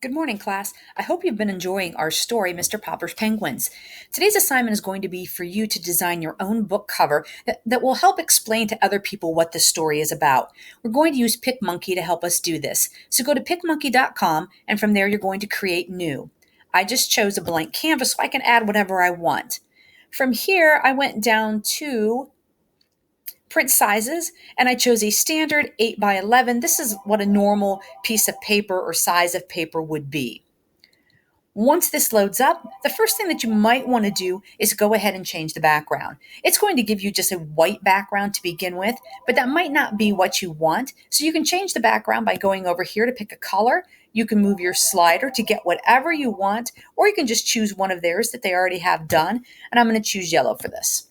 Good morning, class. I hope you've been enjoying our story, Mr. Popper's Penguins. Today's assignment is going to be for you to design your own book cover that will help explain to other people what the story is about. We're going to use PicMonkey to help us do this. So go to picmonkey.com, and from there you're going to create new. I just chose a blank canvas so I can add whatever I want. From here, I went down to print sizes, and I chose a standard 8 by 11. This is what a normal piece of paper or size of paper would be. Once this loads up, the first thing that you might want to do is go ahead and change the background. It's going to give you just a white background to begin with, but that might not be what you want. So you can change the background by going over here to pick a color. You can move your slider to get whatever you want, or you can just choose one of theirs that they already have done. And I'm going to choose yellow for this.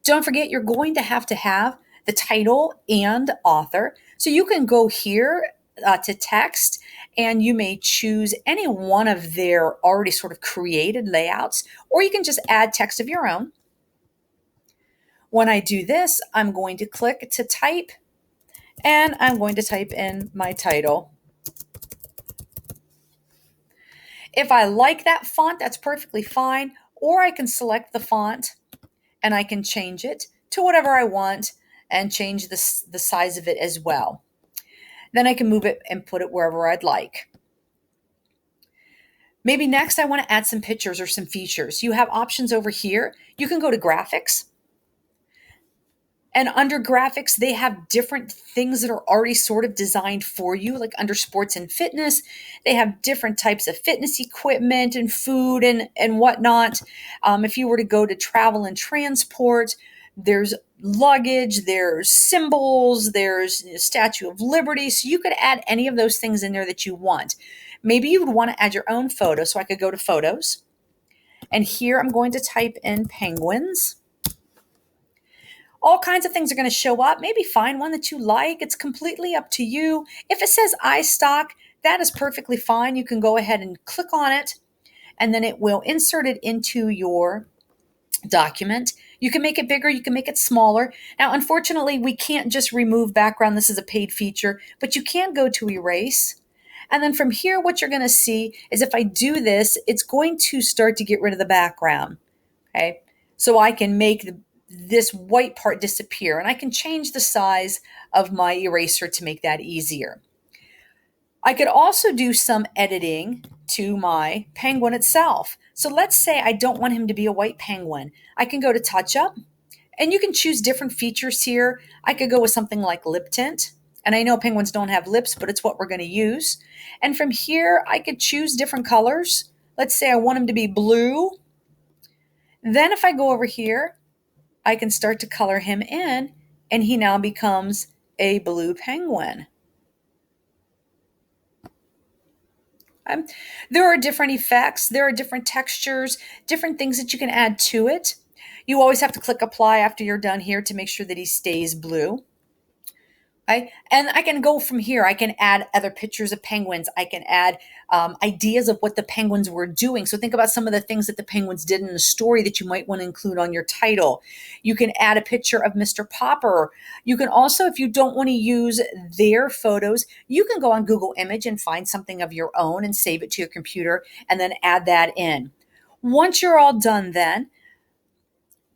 Don't forget, you're going to have the title and author. So you can go here to text, and you may choose any one of their already sort of created layouts, or you can just add text of your own. When I do this, I'm going to click to type, and I'm going to type in my title. If I like that font, that's perfectly fine, or I can select the font and I can change it to whatever I want and change the size of it as well. Then I can move it and put it wherever I'd like. Maybe next I want to add some pictures or some features. You have options over here. You can go to graphics. And under graphics, they have different things that are already sort of designed for you, like under sports and fitness. They have different types of fitness equipment and food and whatnot. If you were to go to travel and transport, there's luggage, there's symbols, there's Statue of Liberty. So you could add any of those things in there that you want. Maybe you would want to add your own photo. So I could go to photos. And here I'm going to type in penguins. All kinds of things are going to show up. Maybe find one that you like. It's completely up to you. If it says iStock, that is perfectly fine. You can go ahead and click on it, and then it will insert it into your document. You can make it bigger, you can make it smaller. Now, unfortunately, we can't just remove background. This is a paid feature, but you can go to erase. And then from here, what you're going to see is if I do this, it's going to start to get rid of the background. Okay, so I can make this white part disappear, and I can change the size of my eraser to make that easier. I could also do some editing to my penguin itself. So let's say I don't want him to be a white penguin. I can go to touch up, and you can choose different features here. I could go with something like lip tint. And I know penguins don't have lips, but it's what we're going to use. And from here, I could choose different colors. Let's say I want him to be blue. Then if I go over here, I can start to color him in, and he now becomes a blue penguin. There are different effects, there are different textures, different things that you can add to it. You always have to click apply after you're done here to make sure that he stays blue. And I can go from here. I can add other pictures of penguins. I can add ideas of what the penguins were doing. So think about some of the things that the penguins did in the story that you might want to include on your title. You can add a picture of Mr. Popper. You can also, if you don't want to use their photos, you can go on Google Image and find something of your own and save it to your computer and then add that in. Once you're all done then,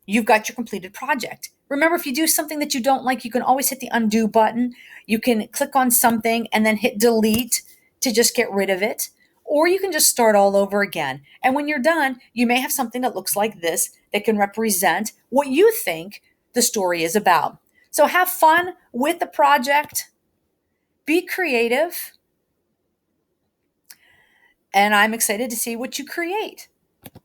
you've got your completed project. Remember, if you do something that you don't like, you can always hit the undo button. You can click on something and then hit delete to just get rid of it. Or you can just start all over again. And when you're done, you may have something that looks like this that can represent what you think the story is about. So have fun with the project. Be creative. And I'm excited to see what you create.